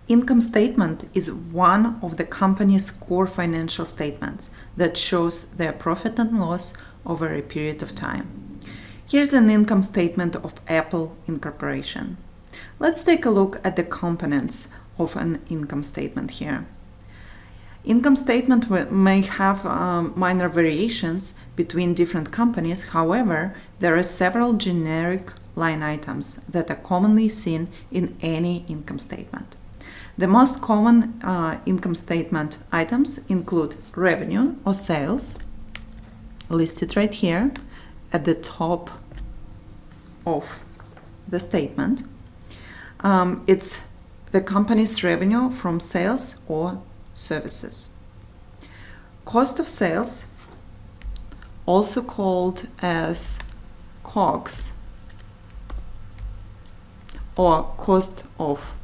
Income statement is one of the company's core financial statements that shows their profit and loss over a period of time. Here's an income statement of Apple Incorporation. Let's take a look at the components of an income statement here. Income statement may have minor variations between different companies. However, there are several generic line items that are commonly seen in any income statement. The most common income statement items include revenue or sales, listed right here at the top of the statement. It's the company's revenue from sales or services. Cost of sales, also called as COGS or cost of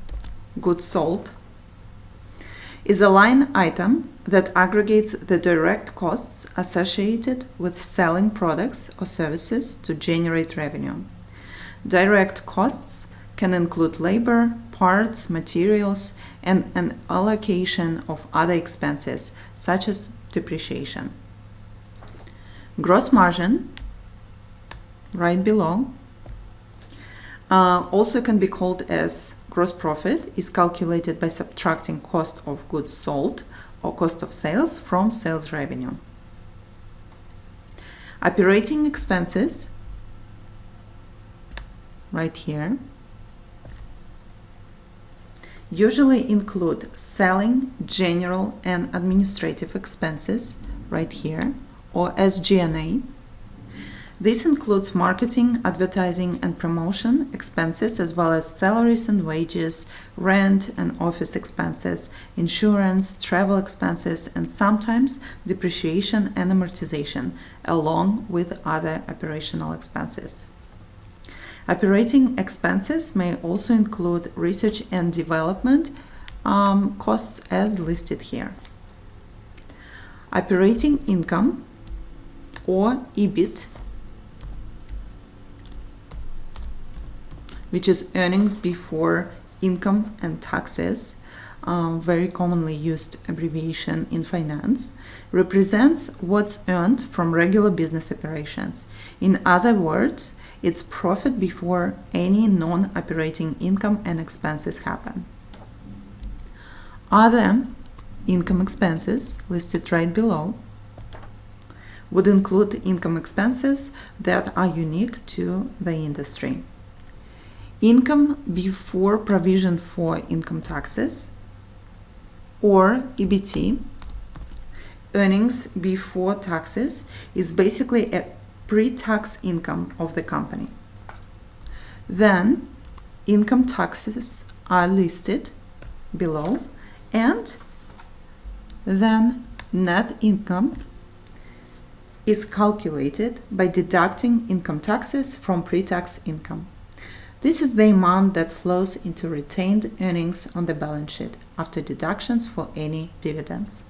goods sold, is a line item that aggregates the direct costs associated with selling products or services to generate revenue. Direct costs can include labor, parts, materials, and an allocation of other expenses, such as depreciation. Gross margin, right below, also can be called as gross profit, is calculated by subtracting cost of goods sold or cost of sales from sales revenue. Operating expenses, right here, usually include selling, general, and administrative expenses, right here, or SG&A. This includes marketing, advertising, and promotion expenses, as well as salaries and wages, rent and office expenses, insurance, travel expenses, and sometimes depreciation and amortization, along with other operational expenses. Operating expenses may also include research and development costs as listed here. Operating income, or EBIT, which is earnings before income and taxes, very commonly used abbreviation in finance, represents what's earned from regular business operations. In other words, it's profit before any non-operating income and expenses happen. Other income expenses, listed right below, would include income expenses that are unique to the industry. Income before provision for income taxes, or EBT, earnings before taxes, is basically a pre-tax income of the company. Then income taxes are listed below, and then net income is calculated by deducting income taxes from pre-tax income. This is the amount that flows into retained earnings on the balance sheet after deductions for any dividends.